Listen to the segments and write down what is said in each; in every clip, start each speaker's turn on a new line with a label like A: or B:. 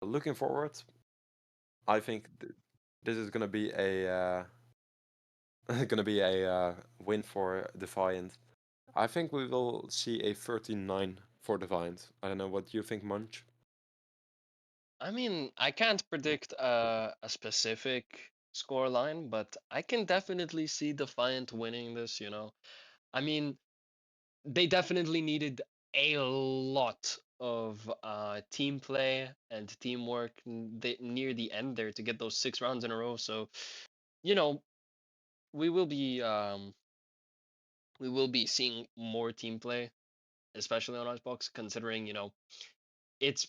A: looking forward, I think this is gonna be a win for Defiant. I think we will see a 39 for Defiant. I don't know what you think, Munch.
B: I mean, I can't predict a specific score line, but I can definitely see Defiant winning this, you know. I mean, they definitely needed a lot of team play and teamwork near the end there to get those 6 rounds in a row. So, you know, we will be um, we will be seeing more team play, especially on Icebox, considering it's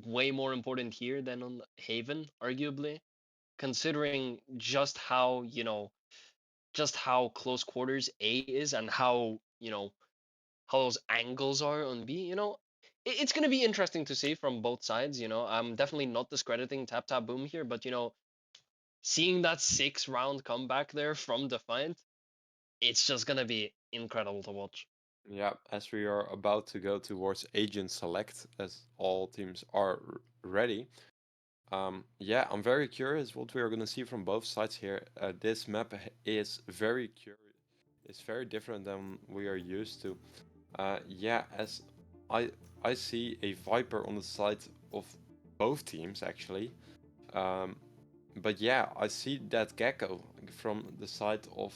B: way more important here than on Haven, arguably, considering just how close quarters A is and how those angles are on B. It's going to be interesting to see from both sides. I'm definitely not discrediting Tap Tap Boom here, but seeing that 6 round comeback there from Defiant, it's just going to be incredible to watch.
A: Yeah, as we are about to go towards Agent Select, as all teams are ready. Yeah, I'm very curious what we are gonna see from both sides here. This map is very curious. It's very different than we are used to. Yeah, as I I see a Viper on the side of both teams actually. Um, but yeah, I see that Gecko from the side of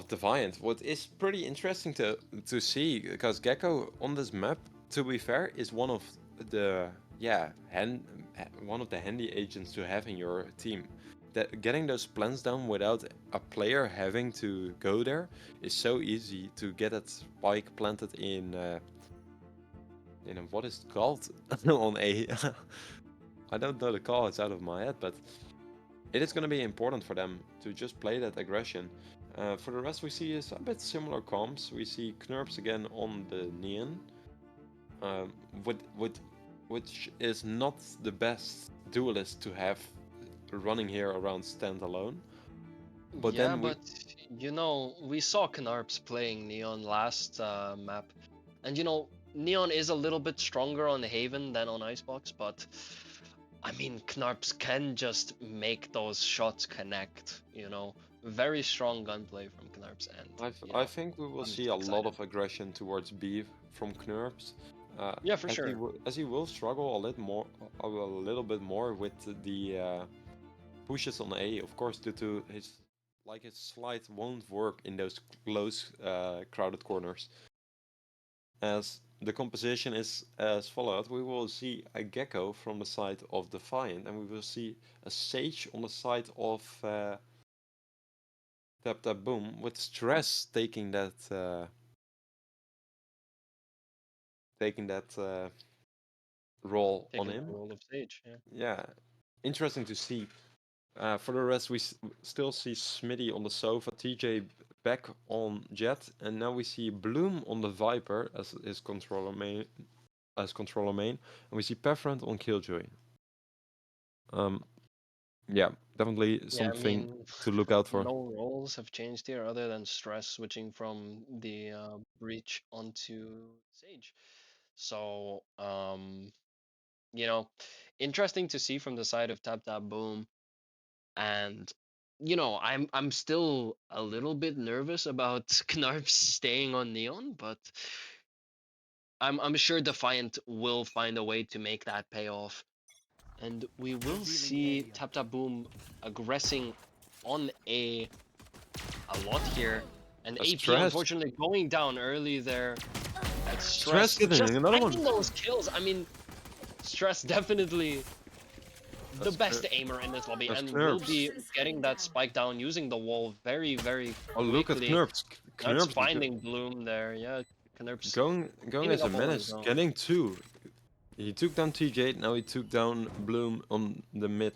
A: Defiant. What is pretty interesting to see, because Gecko on this map, to be fair, is one of the one of the handy agents to have in your team. That getting those plants down without a player having to go there is so easy to get that spike planted in what is it called on A. I don't know the call, it's out of my head, but it is going to be important for them to just play that aggression. For the rest, we see is a bit similar comps. We see Knurps again on the Neon, um, which is not the best duelist to have running here around standalone. But
B: Yeah,
A: then
B: but we saw Knarps playing Neon last map, and Neon is a little bit stronger on Haven than on Icebox, but I mean Knarps can just make those shots connect. Very strong gunplay from Knarps, and
A: I think we will
B: I'm
A: see
B: just
A: a lot
B: excited.
A: of aggression towards B from Knurps.
B: Yeah, for sure.
A: As he will struggle a little bit more with the pushes on A, of course, due to his slide won't work in those close, crowded corners. As the composition is as followed, we will see a Gecko from the side of Defiant, and we will see a Sage on the side of Tap Tap Boom, with Stress taking that role on
B: Taking the
A: him.
B: role of Sage. Yeah.
A: Yeah, interesting to see. For the rest, we still see Smitty on the sofa, TJ back on Jet, and now we see Bloom on the Viper as his controller main, and we see Pefront on Killjoy. Yeah, definitely
B: Yeah, I
A: something
B: mean,
A: to look out for.
B: no roles have changed here other than Stress switching from the Breach onto Sage. So, you know, interesting to see from the side of Tap Tap Boom. And I'm still a little bit nervous about Knarf staying on Neon, but I'm sure Defiant will find a way to make that pay off. And we will see Tap Tap Boom aggressing on a lot here. And
A: A
B: AP
A: Stress,
B: unfortunately going down early there. But
A: Stress
B: Stress
A: getting
B: just
A: another one.
B: finding those kills. I mean, Stress definitely the
A: That's
B: best aimer in this lobby
A: That's
B: and will
A: Knurps.
B: be getting that spike down using the wall very, very
A: Oh, look at
B: quickly.
A: Knurps.
B: That's
A: Knurps
B: finding Bloom there. Yeah, Knurps
A: going
B: cleaning
A: as a
B: up all on his
A: menace,
B: own.
A: getting two. He took down TJ, now he took down Bloom on the mid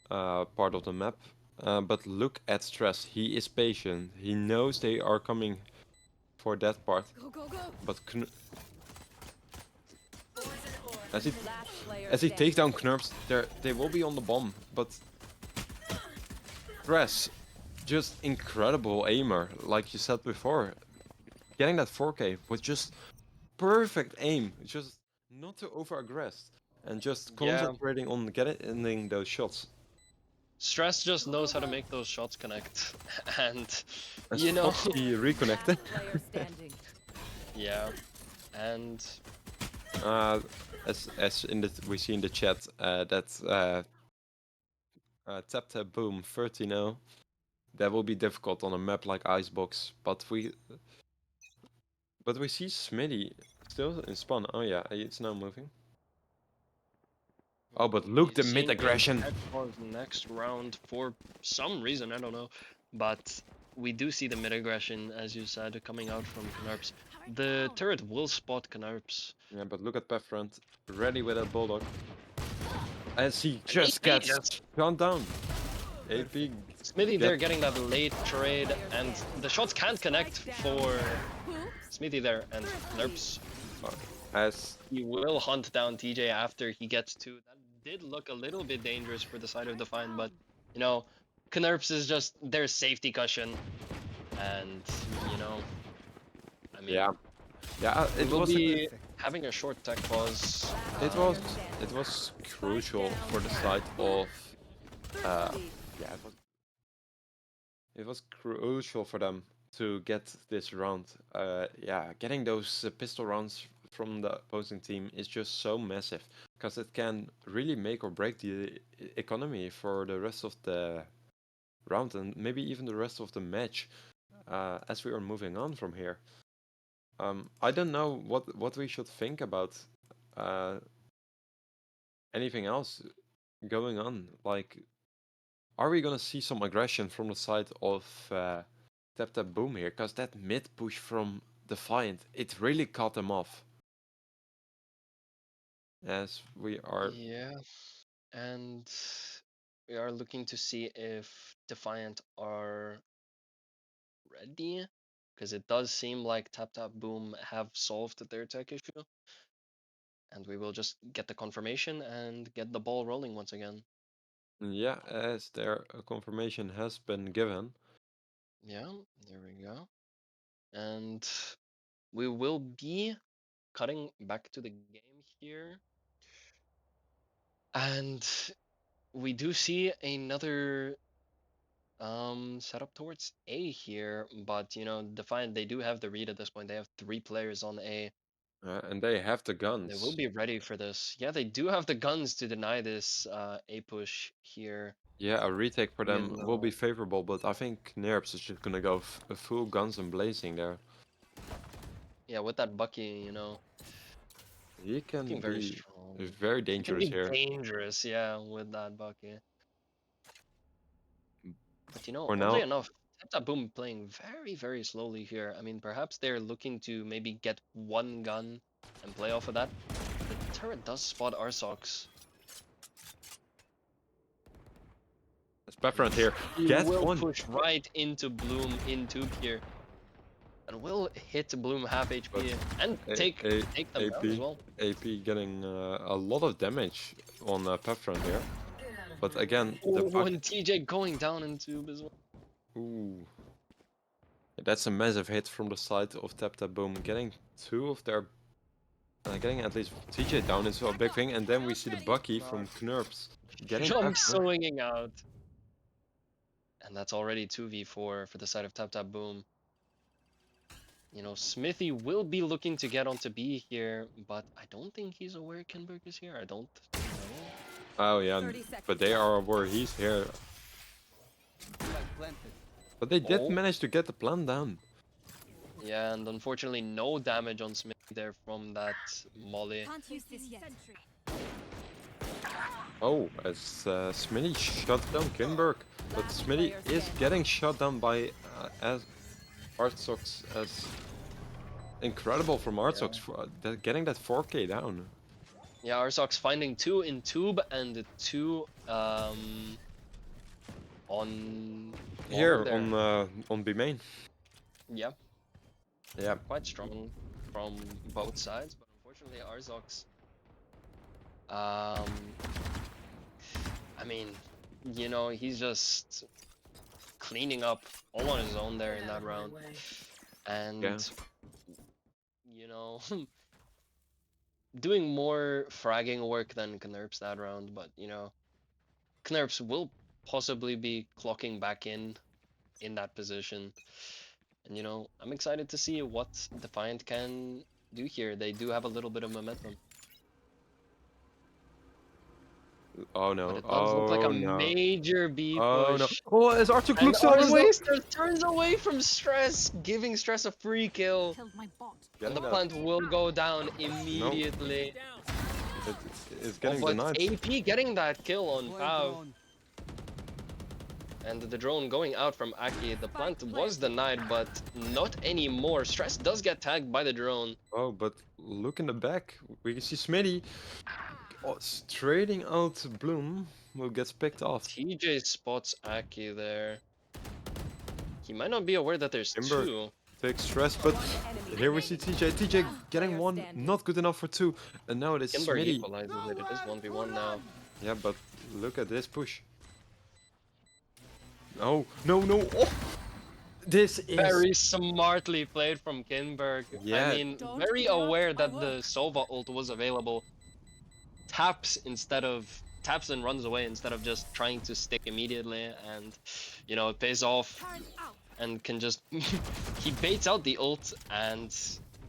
A: part of the map. But look at Stress, he is patient. He knows they are coming for that part.
C: Go, go, go.
A: But as
C: Last player
A: he
C: standing.
A: takes down Knurps, they will be on the bomb. But Stress, just incredible aimer, like you said before. Getting that 4K with just perfect aim, just not to over aggress. and just
B: Yeah,
A: concentrating on getting those shots.
B: Stress just knows how to make those shots connect, and
A: As
B: you know,
A: Foxy reconnected.
B: yeah, and
A: uh, as in the we see in the chat that tap tap boom 30-0. That will be difficult on a map like Icebox, but we see Smitty still in spawn. Oh yeah, it's now moving. Oh, but
B: we'll
A: look
B: be
A: the mid
B: seeing a
A: aggression.
B: tech pause next round for some reason, I don't know, but we do see the mid aggression, as you said, coming out from Knarps. The turret will spot Knarps.
A: Yeah, but look at Pathfront, ready with a bulldog, as he
B: And
A: just
B: AP
A: gets
B: just
A: gone down. AP
B: Smithy
A: get
B: there getting that late trade, and the shots can't connect for Smithy there, and Knarps.
A: as
B: He will hunt down TJ after he gets to. That did look a little bit dangerous for the side of Defiant, but you know, Knarps is just their safety cushion, and you know, I mean,
A: yeah. Yeah,
B: we
A: it
B: will
A: was
B: be having a short tech pause.
A: it was it was crucial for the side of yeah, it was crucial for them to get this round. Yeah, getting those pistol rounds from the opposing team is just so massive because it can really make or break the economy for the rest of the round and maybe even the rest of the match as we are moving on from here. I don't know what we should think about uh, anything else going on. Like, are we gonna see some aggression from the side of Tap Tap Boom here? Because that mid push from Defiant, it really caught them off. As we are,
B: Yeah, and we are looking to see if Defiant are ready, because it does seem like Tap Tap Boom have solved their tech issue. And we will just get the confirmation and get the ball rolling once again.
A: yeah, as their confirmation has been given.
B: Yeah, there we go. And we will be cutting back to the game here. And we do see another setup towards A here, but you know, Defiant, they do have the read at this point. They have 3 players on A.
A: And they have the
B: They will
A: guns.
B: be ready for this. Yeah, they do have the guns to deny this A push here.
A: Yeah, a retake for
B: You
A: them will be
B: know,
A: favorable, but I think Nerps is just gonna go full guns and blazing there.
B: yeah, with that Bucky, you know,
A: He can
B: looking very
A: be
B: strong.
A: very
B: He can
A: dangerous
B: be
A: here.
B: dangerous, yeah, with that Bucky. But you know,
A: For
B: oddly
A: now,
B: enough, Boom playing very, very slowly here. I mean, perhaps they're looking to maybe get one gun and play off of that. The turret does spot Arsox.
A: it's Pathfront here.
B: He
A: Get
B: will
A: one.
B: push right into Bloom in tube here. And will hit Bloom half
A: But
B: HP and
A: A
B: take
A: A
B: them down as
A: AP
B: well.
A: AP getting a lot of damage on Pathfront here. But again, the
B: Oh,
A: bug.
B: and TJ going down in tube as well.
A: Ooh, that's a massive hit from the side of Tap Tap Boom. Getting two of their, getting at least TJ down is a big thing. And then we see the Bucky from Knurps getting
B: Jump
A: Pathfront.
B: swinging out. And that's already 2v4 for the side of Tap Tap Boom. You know, Smithy will be looking to get onto B here, but I don't think he's aware Kinberg is here. I don't know.
A: Oh yeah, but they are where he's here. But they did
B: Oh,
A: manage to get the plan down.
B: yeah, and unfortunately no damage on Smithy there from that molly.
A: Oh, as Smitty shut down Kinberg, but Smitty is getting shut down by as Artsox as incredible from
B: Yeah,
A: Artsox for getting that 4K down.
B: yeah, Arsox finding 2 in tube and 2 on water
A: Here
B: there.
A: on B main.
B: Yeah,
A: Yeah,
B: quite strong from both sides, but unfortunately Arzox I mean, you know, he's just cleaning up all on his own there in that round.
A: yeah.
B: And, you know, doing more fragging work than Knurps that round, but you know, Knurps will possibly be clocking back in that position. And you know, I'm excited to see what Defiant can do here. They do have a little bit of momentum.
A: Oh
B: But
A: no,
B: it does look like a
A: oh no,
B: major B
A: oh no.
B: push.
A: Oh, as Arctic
B: And
A: looks the other way!
B: Arzox turns away from Stress, giving Stress a free kill. And the
A: Getting that.
B: plant will go down
A: No,
B: immediately.
A: it, it's
B: Oh,
A: getting
B: but
A: denied.
B: AP getting that kill on Pav. And the drone going out from Aki. The plant was denied, but not anymore. Stress does get tagged by the drone.
A: Oh, but look in the back. We can see Smitty trading out Bloom, who gets picked off.
B: TJ spots Aki there. He might not be aware that there's
A: Timber
B: two.
A: takes stress, but here we see TJ. TJ getting one, not good enough for two. And now it is
B: Kimber
A: Smitty.
B: equalizes it. It is 1v1 now.
A: Yeah, but look at this push. No, no, no. Oh, this is...
B: Very smartly played from Kinberg. I
A: Yeah,
B: mean, very aware that the Sova ult was available. Taps and runs away instead of just trying to stick immediately, and you know, it pays off and can just he baits out the ult, and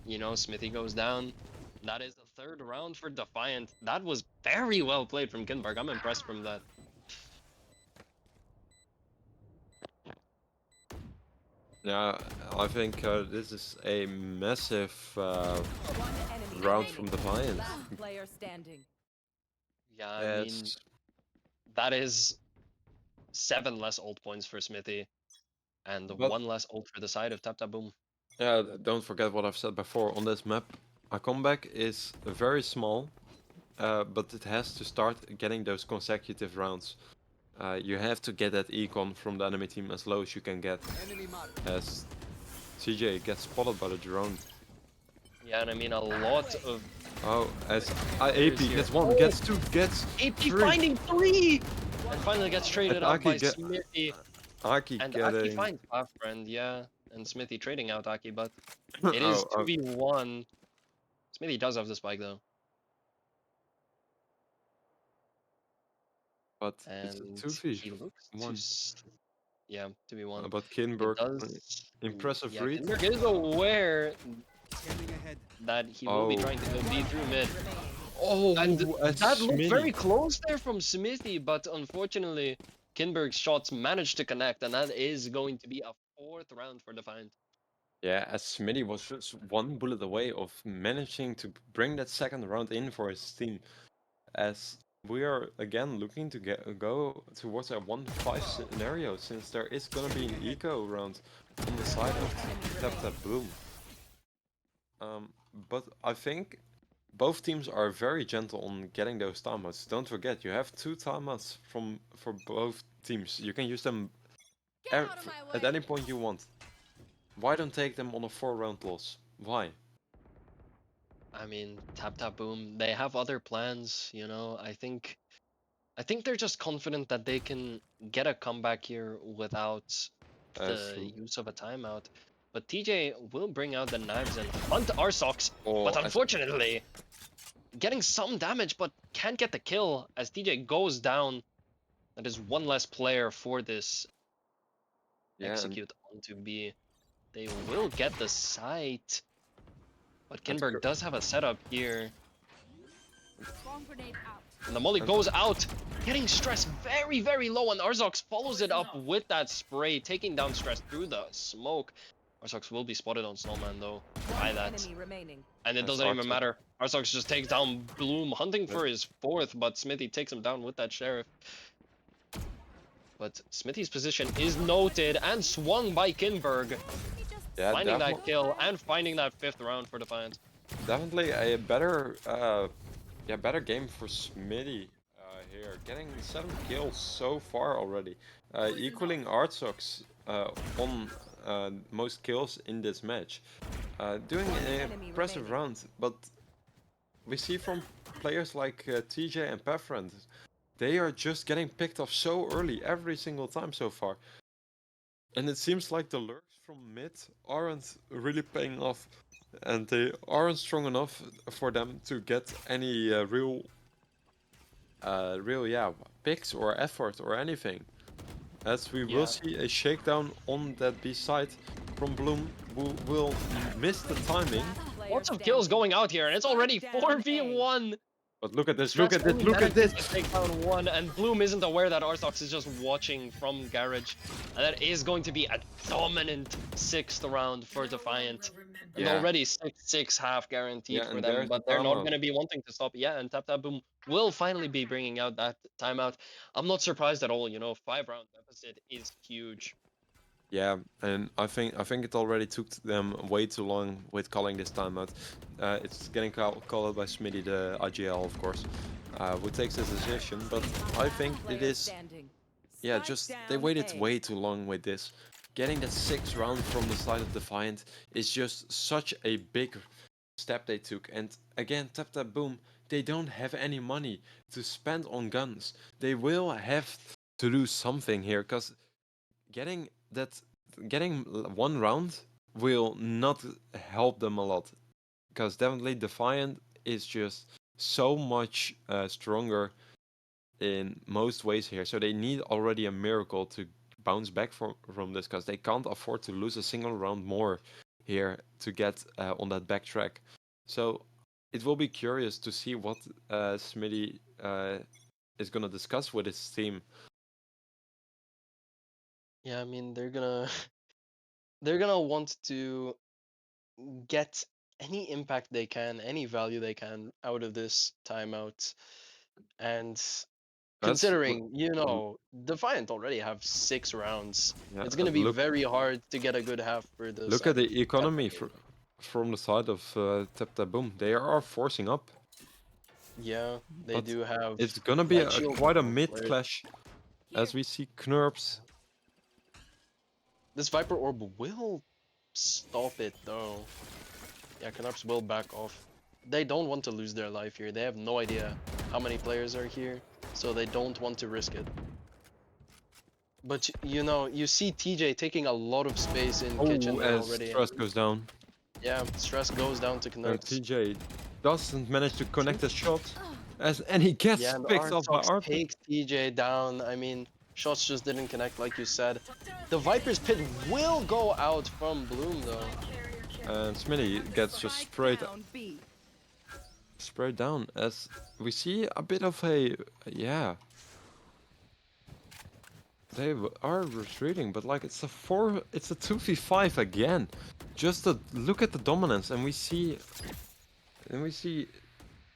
B: you know, Smithy goes down. That is the third round for Defiant. That was very well played from Kinberg. I'm impressed from that.
A: yeah, I think this is a massive round from Defiant.
B: Yeah, I mean,
A: Yes,
B: that is 7 less ult points for Smithy and
A: but
B: 1 less ult for the side of Tap Tap Boom.
A: yeah, don't forget what I've said before. On this map, a comeback is very small, but it has to start getting those consecutive rounds. You have to get that econ from the enemy team as low as you can get, as TJ gets spotted by the drone.
B: Yeah, and I mean, a lot of
A: Oh, as AP
B: here.
A: gets one,
B: Oh,
A: gets two, gets
B: AP
A: three.
B: finding 3! And finally gets traded
A: And
B: out by
A: Aki get
B: Smithy.
A: Aki
B: And Aki
A: getting
B: finds our friend, yeah. And Smithy trading out Aki, but it is
A: oh,
B: 2v1. Smithy does have the spike though.
A: but it's a
B: And he looks to
A: 2v1.
B: yeah, 2v1.
A: But
B: It
A: Kinberg,
B: does
A: impressive
B: yeah,
A: read.
B: Kinberg is aware that he will be
A: Oh,
B: trying to go B through mid.
A: oh,
B: And
A: that's
B: that looked
A: Smitty.
B: very close there from Smithy, but unfortunately, Kinberg's shots managed to connect, and that is going to be a 4th round for Defiant.
A: Yeah, as Smitty was just one bullet away of managing to bring that second round in for his team. As we are again looking to go towards a 1-5 scenario, since there is gonna be an eco round on the side of Tap Tap Boom. But I think both teams are very gentle on getting those timeouts. Don't forget, you have 2 timeouts for both teams. You can use them at any point you want. Why don't take them on a 4-round loss? Why?
B: I mean, Tap Tap Boom, they have other plans, you know. I think they're just confident that they can get a comeback here without
A: That's
B: the
A: true.
B: use of a timeout. But TJ will bring out the knives and hunt Arsox,
A: Or
B: but unfortunately, getting some damage, but can't get the kill as TJ goes down. That is one less player for this
A: yeah,
B: execute onto B. They will get the site, but
A: and,
B: Kinberg does have a setup here. And the molly
A: and
B: goes out, getting Stress very, very low, and Arzox follows it up with that spray, taking down Stress through the smoke. Arzox will be spotted on Snowman, though, by that. And it doesn't even matter. Arzox just takes down Bloom, hunting for his 4th, but Smithy takes him down with that Sheriff. But Smithy's position is noted and swung by Kinberg,
A: yeah,
B: finding that kill and finding that 5th round for Defiant.
A: definitely a better better game for Smitty here, getting 7 kills so far already, equaling Artsox on most kills in this match, doing an impressive round. But we see from players like TJ and Pefrand, they are just getting picked off so early every single time so far. And it seems like the lurks from mid aren't really paying off. and they aren't strong enough for them to get any real picks or effort or anything. As we will
B: Yeah.
A: see a shakedown on that B side from Bloom, who will miss the timing.
B: Lots of kills going out here, and it's already 4v1.
A: But look at this, look
B: Stress
A: at this,
B: only
A: look at
B: manages
A: this!
B: to take down one, and Bloom isn't aware that Arthox is just watching from Garage. And that is going to be a dominant 6th round for Defiant. And
A: Yeah,
B: already 6-6 half guaranteed
A: yeah,
B: for
A: and
B: them,
A: there's the
B: but they're not
A: timeout.
B: going to be wanting to stop. Yeah, and Tap Tap Boom will finally be bringing out that timeout. I'm not surprised at all, 5-round deficit is huge.
A: Yeah, and I think it already took them way too long with calling this timeout. It's getting called by Smitty, the IGL, of course, who takes this decision. But I think it is, yeah, just they waited way too long with this. Getting that 6th round from the side of Defiant is just such a big step they took. And again, Tap Tap Boom, they don't have any money to spend on guns. They will have to do something here, because getting that one round will not help them a lot, because definitely Defiant is just so much stronger in most ways here, so they need already a miracle to bounce back from this, because they can't afford to lose a single round more here to get on that backtrack. So it will be curious to see what Smitty is gonna discuss with his team.
B: Yeah, I mean, they're gonna they're gonna want to get any impact they can, any value they can out of this timeout. And
A: That's
B: considering, Defiant already have 6 rounds,
A: yeah,
B: it's gonna be
A: look
B: very hard to get a good half for the
A: look at
B: side of
A: the
B: Tap
A: economy
B: Tap.
A: from the side of Tap Tap Boom. They are forcing up,
B: Yeah, they
A: but
B: do have
A: it's gonna be
B: Light Shield
A: quite a
B: on
A: mid
B: players.
A: clash, as we see Knurps.
B: This Viper Orb will stop it though. Yeah, Knarps will back off. They don't want to lose their life here. They have no idea how many players are here, so they don't want to risk it. But you see TJ taking a lot of space in
A: Oh,
B: kitchen there
A: as
B: already.
A: Trust goes down.
B: Yeah, stress goes down to Knurps.
A: TJ doesn't manage to connect a shot, and he gets
B: Yeah, and
A: picked up by
B: Artox
A: Arthur.
B: takes TJ down. I mean, shots just didn't connect like you said. The Viper's Pit will go out from Bloom though.
A: And Smitty gets just sprayed down, as we see a bit of a, yeah, they are retreating, but like it's a 2v5 again. Just to look at the dominance, and we see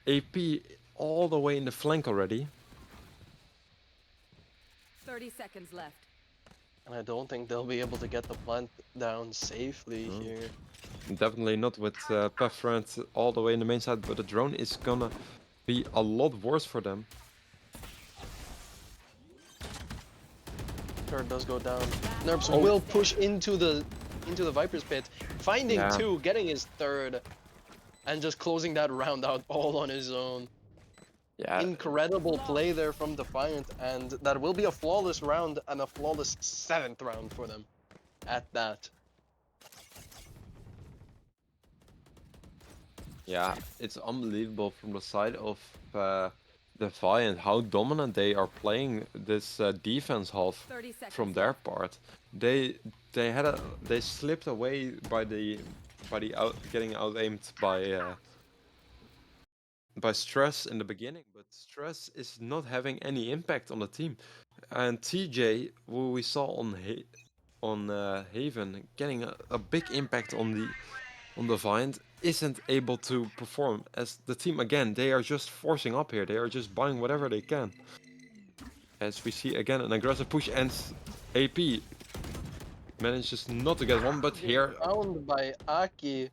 A: AP all the way in the flank already.
C: 30 seconds left.
B: And I don't think they'll be able to get the plant down safely
A: No.
B: here.
A: Definitely not with Pathfriend all the way in the main side, but the drone is gonna be a lot worse for them.
B: Turret does go down. Nerps will push into the Viper's Pit, finding
A: Yeah.
B: 2, getting his 3rd, and just closing that round out all on his own.
A: Yeah,
B: Incredible play there from Defiant, and that will be a flawless round and a flawless 7th round for them at that.
A: yeah, it's unbelievable from the side of Defiant how dominant they are playing this defense half from their part. They they slipped away by the getting out aimed by Stress in the beginning, but Stress is not having any impact on the team. And TJ, who we saw on Haven, getting a big impact on the Vine, isn't able to perform, as the team again, they are just forcing up here. They are just buying whatever they can. As we see again an aggressive push, and AP manages not to get one, but here
B: Found by Aki,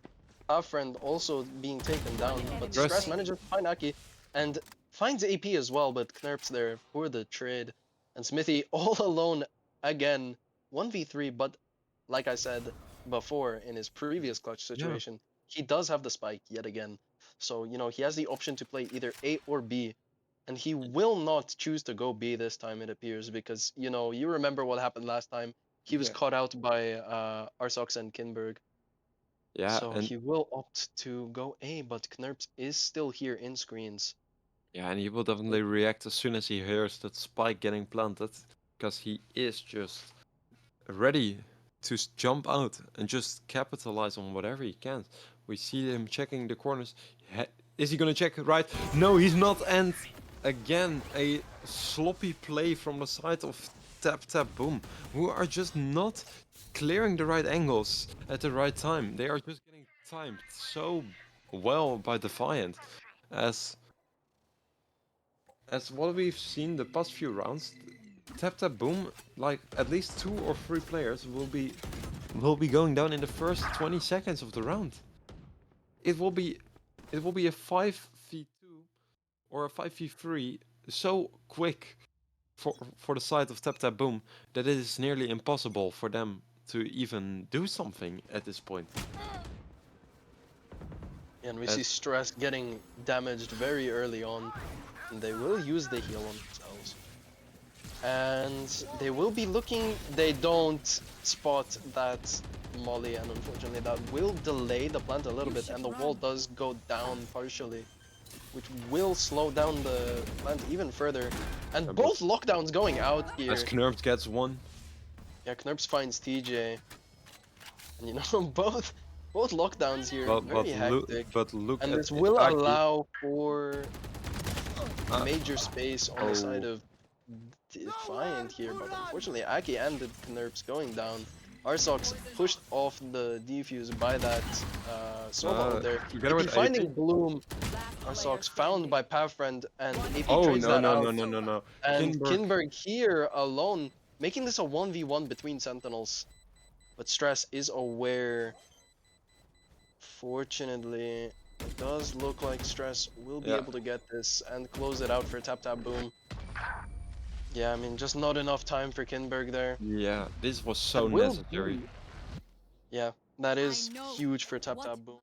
B: a friend also being taken down, but
A: Stress.
B: Stress manages to find Aki and finds AP as well, but Knurps there for the trade. And Smithy all alone again, 1v3, but like I said before in his previous clutch
A: Yeah,
B: situation, he does have the spike yet again. So, he has the option to play either A or B, and he will not choose to go B this time, it appears, because, you remember what happened last time. He was
A: yeah.
B: caught out by Arsox and Kinberg.
A: Yeah,
B: So
A: and
B: he will opt to go A, but Knurps is still here in screens.
A: yeah, and he will definitely react as soon as he hears that spike getting planted, because he is just ready to jump out and just capitalize on whatever he can. We see him checking the corners. Is he gonna check right? No, he's not. And again, a sloppy play from the side of Tap Tap Boom, who are just not clearing the right angles at the right time. They are just getting timed so well by Defiant, as what we've seen the past few rounds. Tap Tap Boom, like at least 2 or 3 players will be going down in the first 20 seconds of the round. It will be a 5v2 or a 5v3 so quick for the side of Tap Tap Boom that it is nearly impossible for them to even do something at this point.
B: And we see Stress getting damaged very early on. And they will use the heal on themselves. And they will be looking, they don't spot that Molly, and unfortunately that will delay the plant a little bit, and the wall does go down partially, which will slow down the plant even further. And both lockdowns going out here.
A: As Knurps gets one.
B: Yeah, Knurps finds TJ. And you know, both lockdowns here, very hectic.
A: Look
B: And
A: at
B: this will
A: Aki.
B: allow for major space on the side of Defiant here, but unfortunately Aki ended Knurps going down. Arsox pushed off the defuse by that Sova there.
A: together
B: AP
A: with
B: finding
A: AP.
B: Bloom, Arsox found by Pathfriend, and AP
A: Oh
B: trades
A: no
B: that
A: no
B: out.
A: no no no no!
B: And
A: Kinberg.
B: Kinberg here alone, making this a 1v1 between Sentinels. But Stress is aware. Fortunately, it does look like Stress will be able to get this and close it out for Tap Tap Boom. Yeah, I mean, just not enough time for Kinberg there.
A: Yeah, this was so
B: That will
A: necessary.
B: be- Yeah, that is huge for Tap Tap Boom.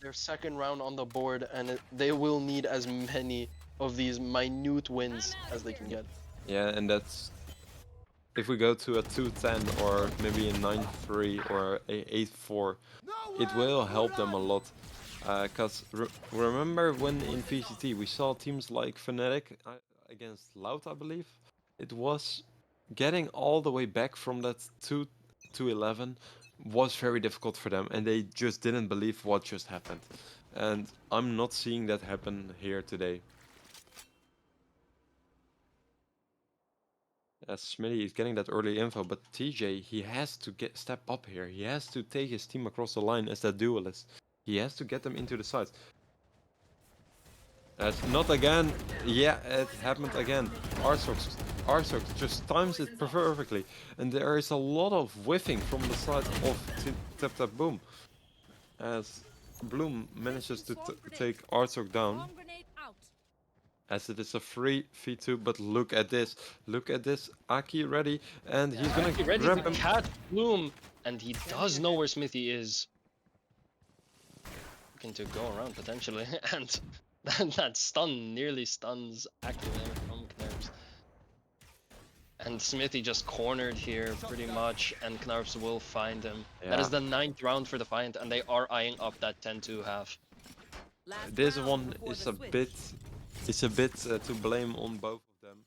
B: Their second round on the board, and they will need as many of these minute wins as they can get.
A: Yeah, and that's if we go to a 2-10 or maybe a 9-3 or a 8-4, it will help them a lot. Because remember when in VCT we saw teams like Fnatic against Loud, I believe it was, getting all the way back from that 2 to 11 was very difficult for them, and they just didn't believe what just happened. And I'm not seeing that happen here today. As Smitty is getting that early info, but TJ, he has to step up here. He has to take his team across the line as that duelist. He has to get them into the sides. As not again. Yeah, it happened again. Arsox just times it perfectly. And there is a lot of whiffing from the side of Tap Tap Boom. As Bloom manages to take Arsox down. As it is a 3v2, but look at this. Look at this. Aki ready, and he's gonna
B: Aki ready
A: grab
B: to
A: him.
B: catch Bloom, and he does know where Smithy is. Looking to go around potentially, and that stun nearly stuns Aki there from Knurps. And Smithy just cornered here pretty much, and Knurps will find him.
A: Yeah.
B: That is the 9th round for Defiant, and they are eyeing up that 10-2 half.
A: This one is a bit to blame on both of them.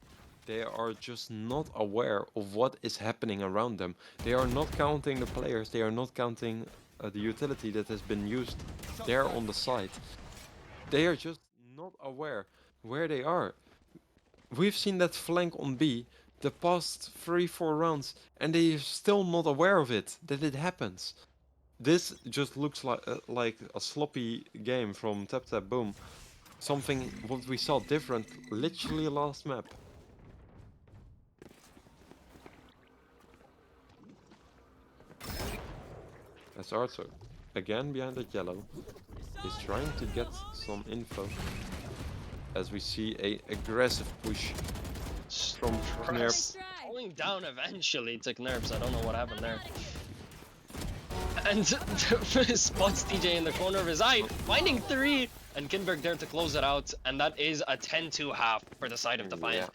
A: They are just not aware of what is happening around them. They are not counting the players. They are not counting the utility that has been used there on the side. They are just not aware where they are. We've seen that flank on B the past 3-4 rounds, and they are still not aware of it, that it happens. This just looks like a sloppy game from Tap Tap Boom. Something what we saw different literally last map. As Arthur, again behind the yellow, is trying to get some info. As we see a aggressive push from Knurps.
B: Going down eventually to Knurps. I don't know what happened there. And spots TJ in the corner of his eye, finding 3, and Kinberg there to close it out, and that is a 10-2 half for the side of Defiant.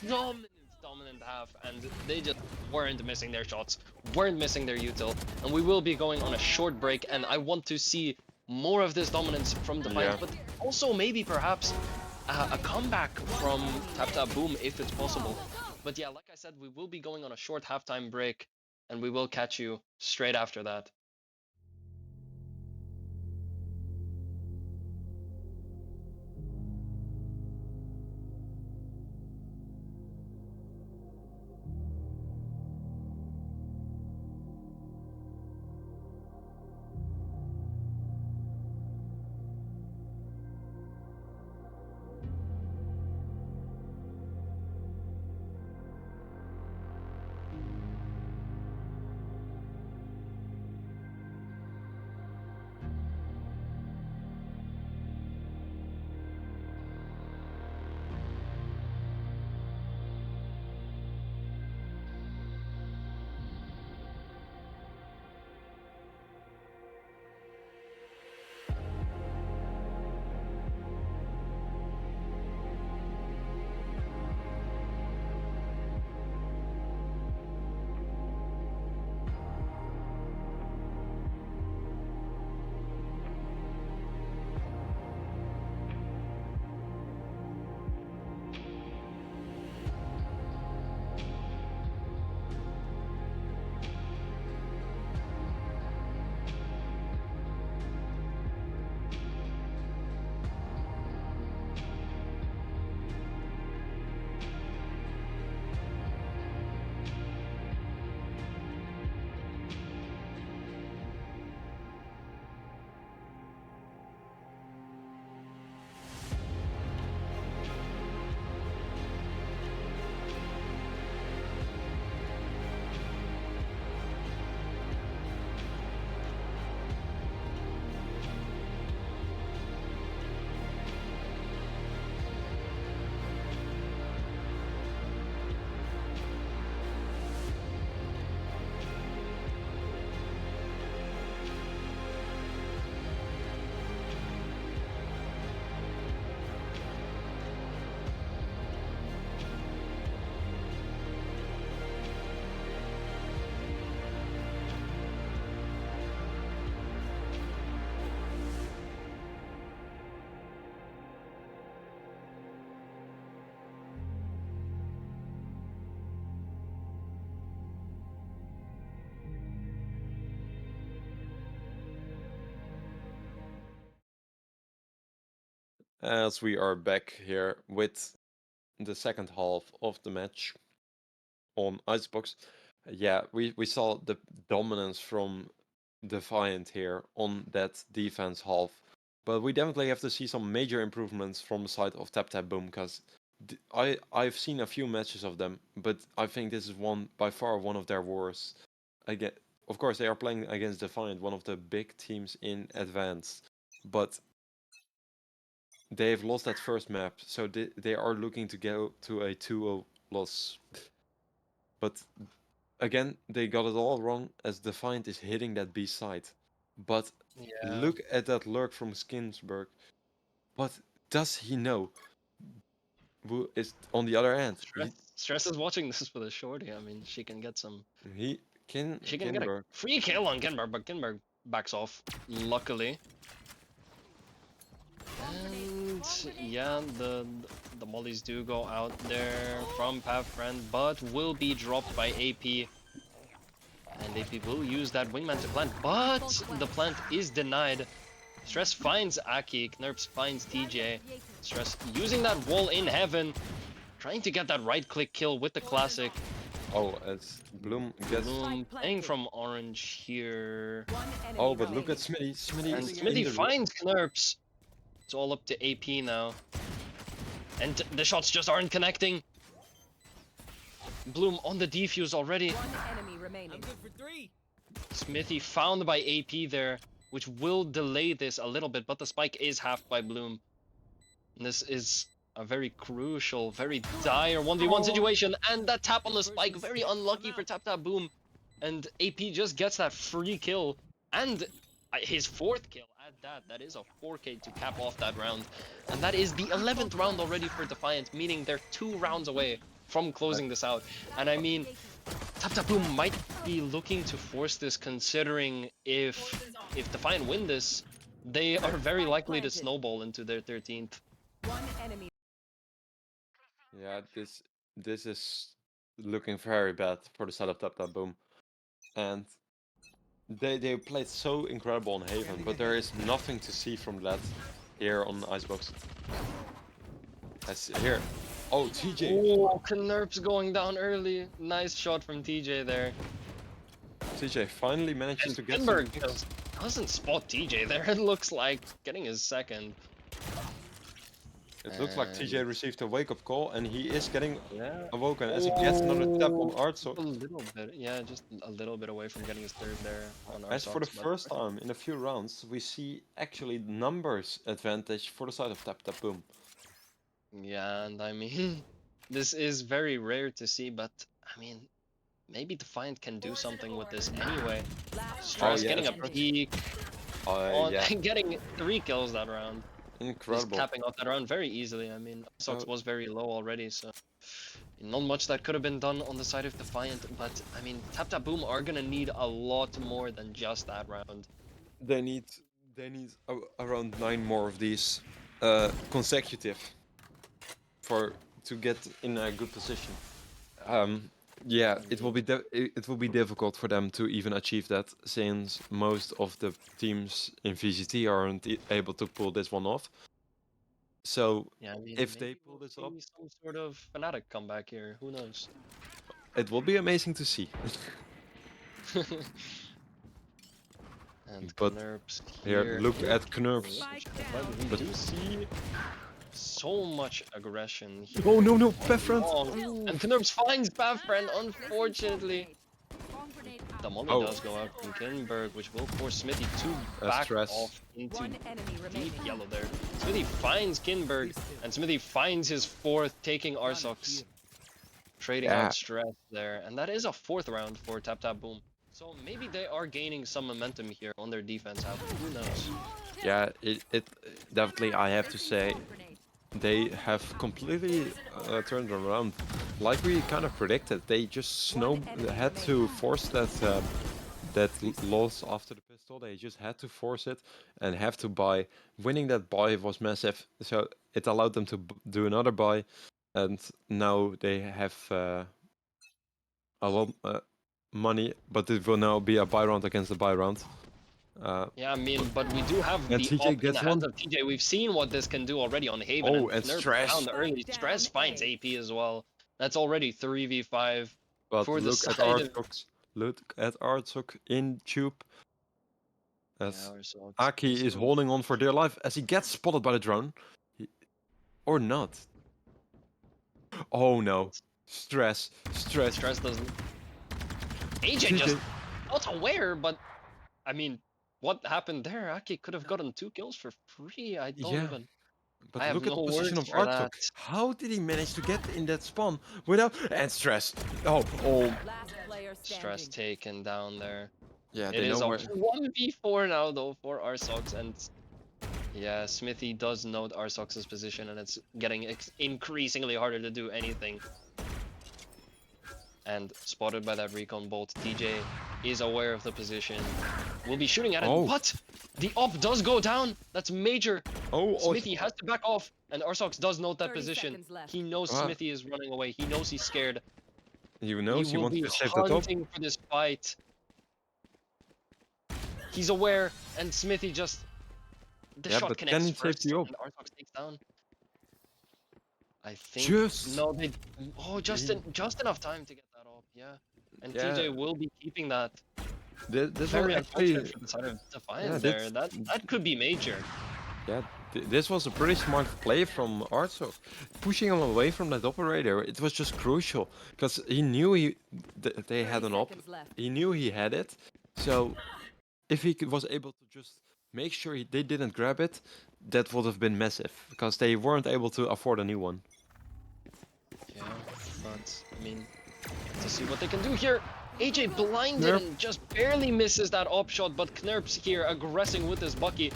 A: Yeah.
B: Dominant dominant half, and they just weren't missing their shots, weren't missing their util, and we will be going on a short break, and I want to see more of this dominance from Defiant, but also maybe perhaps a comeback from TapTapBoom if it's possible. But yeah, like I said, we will be going on a short halftime break, and we will catch you straight after that.
A: As we are back here with the second half of the match on Icebox. Yeah, we saw the dominance from Defiant here on that defense half. But we definitely have to see some major improvements from the side of TapTapBoom, because I've seen a few matches of them, but I think this is by far one of their worst. Again, of course, they are playing against Defiant, one of the big teams in Advanced, but they've lost that first map, so they are looking to go to a 2-0 loss. But again, they got it all wrong, as Defiant is hitting that B side. But
B: Yeah.
A: look at that lurk from Skinsberg. What does he know? Who is on the other end?
B: Stress is watching this with a shorty. I mean, she can get some. She can get a
A: Kinberg.
B: free kill on Genberg, but Genberg backs off, luckily. And yeah, the mollies do go out there from Pathfriend, but will be dropped by AP. And AP will use that wingman to plant, but the plant is denied. Stress finds Aki, Knurps finds TJ. Stress using that wall in heaven, trying to get that right-click kill with the classic.
A: Oh, as Bloom gets...
B: Bloom playing from orange here.
A: Oh, but look at Smitty.
B: And Smitty finds Knurps. It's all up to AP now. And the shots just aren't connecting. Bloom on the defuse already.
C: One enemy remaining.
D: I'm good for 3.
B: Smithy found by AP there, which will delay this a little bit, but the spike is halved by Bloom. And this is a very crucial, very dire 1v1 situation, and that tap on the spike, very unlucky for TapTapBoom. And AP just gets that free kill, and his 4th kill at that. That is a 4K to cap off that round. And that is the 11th round already for Defiant, meaning they're 2 rounds away from closing this out. And I mean, Boom might be looking to force this, considering if Defiant win this, they are very likely to snowball into their 13th.
C: One enemy.
A: Yeah, this is looking very bad for the side of Boom. And they played so incredible on Haven, but there is nothing to see from that here on Icebox. As here. Oh, TJ.
B: Oh, Knerp's going down early. Nice shot from TJ there.
A: TJ finally manages
B: And
A: to get
B: Kinberg
A: some picks.
B: doesn't spot TJ there. It looks like getting his second.
A: It looks like TJ received a wake-up call, and he is getting
B: Yeah.
A: awoken as he gets another tap on
B: A
A: Artsock.
B: little bit, yeah, just a little bit away from getting his third there on
A: As for the
B: Artsock, but-
A: first time in a few rounds, we see actually numbers advantage for the side of Tap Boom.
B: Yeah, and I mean, this is very rare to see, but I mean, maybe Defiant can do something with this anyway. Stress
A: yeah,
B: getting a
A: Stress.
B: peek
A: Oh
B: on
A: yeah,
B: getting 3 kills that round. Just
A: incredible.
B: capping off that round very easily. I mean, Sox was very low already, so not much that could have been done on the side of Defiant. But I mean, Tap Boom are gonna need a lot more than just that round.
A: They need around 9 more of these consecutive to get in a good position. Yeah, it will be difficult for them to even achieve that, since most of the teams in VGT aren't able to pull this one off. So
B: Yeah, I mean,
A: if they
B: maybe
A: pull
B: we'll
A: this up,
B: see some sort of Fnatic comeback here. Who knows?
A: it will be amazing to see.
B: And
A: But
B: Knerps
A: Here, look at Knerps.
B: We
A: But-
B: do see so much aggression here.
A: Oh no, Pefront!
B: And Knerps finds Bafriend, unfortunately. The molly
A: Oh.
B: does go out from Kinberg, which will force Smithy to
A: That's
B: back
A: stress.
B: off into
C: One enemy remaining.
B: deep yellow there. Smithy finds Kinberg, and Smithy finds his 4th, taking Arsox. Trading
A: Yeah.
B: out stress there, and that is a 4th round for Tap Boom. So maybe they are gaining some momentum here on their defense half. Who knows?
A: Yeah, it definitely, I have to say, they have completely turned around. Like we kind of predicted, they just had to force that loss after the pistol. They just had to force it and have to buy. Winning that buy was massive, so it allowed them to do another buy, and now they have a lot money, but it will now be a buy round against the buy round.
B: Yeah, I mean, but we do have
A: And
B: the
A: TJ
B: up in
A: gets
B: the hands
A: one.
B: of TJ. We've seen what this can do already on Haven.
A: Oh, and
B: Knerp
A: Stress.
B: down the early.
C: Spike
B: Stress
C: down
B: finds
C: A.
B: AP as well. That's already 3v5
A: But
B: for the
A: look at
B: side of...
A: Artsock. Look at Artsock in tube. As
B: Yeah, Arsox
A: Aki is
B: so-
A: holding on for dear life as he gets spotted by the drone. Or not. Oh no. Stress.
B: Stress doesn't... AJ just not aware, but I mean, what happened there? Aki could have gotten 2 kills for free. I don't
A: Yeah.
B: even...
A: But
B: I have
A: look at
B: no
A: the position of
B: words for
A: Artsock.
B: that.
A: How did he manage to get in that spawn without... And Stress. Oh.
C: Last player
B: Stress
C: standing.
B: taken down there.
A: Yeah,
B: It
A: they
B: is
A: know
B: a
A: where...
B: 1v4 now though for Arsox, and yeah, Smithy does note Arsox's position, and it's getting increasingly harder to do anything. And spotted by that recon bolt, TJ is aware of the position. Will be shooting at it.
A: Oh.
B: What? The op does go down. That's major.
A: Oh,
B: Smithy has to back off, and Arsox does note that
C: 30
B: position.
C: seconds left.
B: He knows
A: Ah.
B: Smithy is running away. He knows he's scared.
A: he knows he
B: will
A: wants
B: be
A: to save the top.
B: hunting for this fight. He's aware, and Smithy just... The
A: Yeah,
B: shot
A: but can
B: connects
A: he save
B: first,
A: the op?
B: and Arsox takes down. I think...
A: Just...
B: No, they... Oh, just enough time to get that off, yeah. And
A: Yeah.
B: TJ will be keeping that.
A: This
B: Very
A: was actually...
B: unfortunate for the side of Defiant
A: Yeah,
B: there.
A: that's-
B: That could be major.
A: Yeah, this was a pretty smart play from Artsock. Pushing him away from that operator, it was just crucial. Because he knew they had
C: 30
A: an op.
C: seconds left.
A: He knew he had it. So, if he was able to just make sure they didn't grab it, that would have been massive. Because they weren't able to afford a new one.
B: Yeah, but, I mean, to see what they can do here. AJ blinded
A: Knerp.
B: and just barely misses that op shot, but Knerps here aggressing with his Bucky.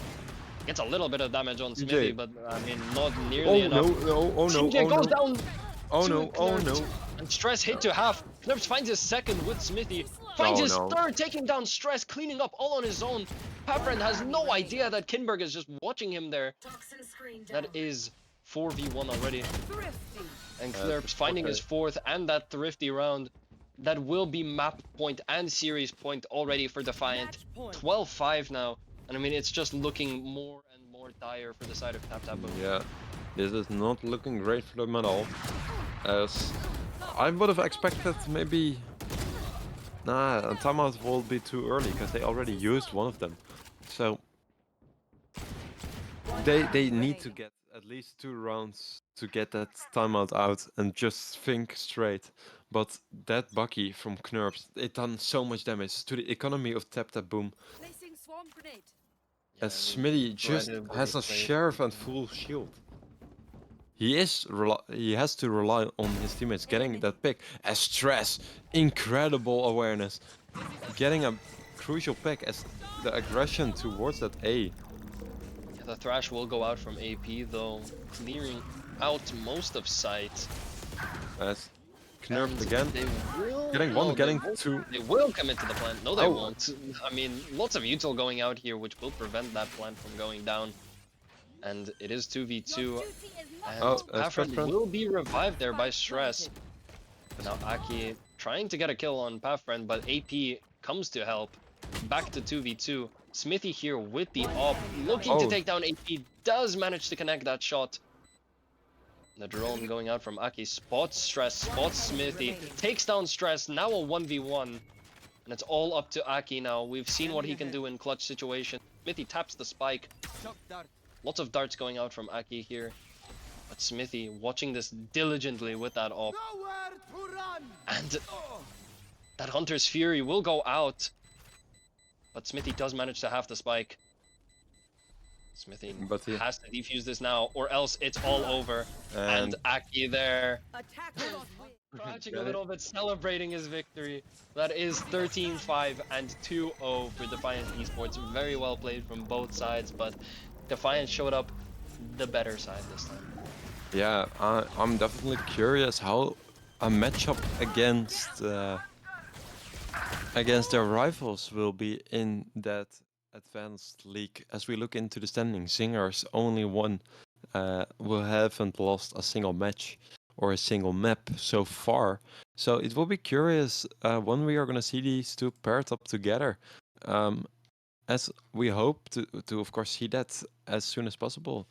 B: Gets a little bit of damage on Smithy, but I mean, not nearly enough.
A: Oh no,
B: TJ goes down.
A: Oh
B: to
A: no, oh no.
B: And Stress hit to half. Knurps finds his second with Smithy. Finds
A: Oh
B: his
A: no.
B: third, taking down Stress, cleaning up all on his own. Papfriend has no idea that Kinberg is just watching him there. That is 4v1 already.
C: Thrifty.
B: And Knurps finding his
A: okay.
B: fourth and that thrifty round. That will be map point and series point already for Defiant.
C: Match point.
B: 12-5 now. And I mean, it's just looking more and more dire for the side of Tap Tap Boom.
A: Yeah, this is not looking great for them at all. As I would have expected maybe... Nah, a timeout will be too early because they already used one of them. So they need to get at least 2 rounds to get that timeout out and just think straight. But that Bucky from Knurps, it done so much damage to the economy of Tap Tap Boom.
C: Placing swarm grenade.
A: As Smitty just has a sheriff and full shield. He has to rely on his teammates getting that pick. As Stress, incredible awareness, getting a crucial pick as the aggression towards that A.
B: The Thrash will go out from AP though, clearing out most of sight.
A: As Knurp
B: And
A: again,
B: they will,
A: getting one,
B: no,
A: getting
B: they won't-
A: 2.
B: They will commit to the plant. No, they
A: Oh.
B: won't. I mean, lots of util going out here, which will prevent that plant from going down. And it is 2v2. And
A: Oh,
B: Papfriend
A: Papfriend.
B: will be revived there by Stress. Now Aki trying to get a kill on Papfriend, but AP comes to help. Back to 2v2. Smithy here with the op, looking to
A: Oh.
B: take down AP, does manage to connect that shot. The drone going out from Aki, spots Stress, spots Smithy, takes down Stress, now a 1v1. And it's all up to Aki now. We've seen what he can do in clutch situations. Smithy taps the spike. Lots of darts going out from Aki here. But Smithy watching this diligently with that op. And that Hunter's Fury will go out. But Smithy does manage to have the spike. Smithy
A: But he-
B: has to defuse this now, or else it's all over. And Aki there,
C: Attackers win.
B: crouching a little bit, celebrating his victory. That is 13-5 and 2-0 for Defiant Esports. Very well played from both sides, but Defiant showed up the better side this time.
A: Yeah, I'm definitely curious how a matchup against their rivals will be in that advanced league. As we look into the standings, Singers only one will haven't lost a single match or a single map so far. So it will be curious when we are going to see these two paired up together. As we hope to of course see that as soon as possible.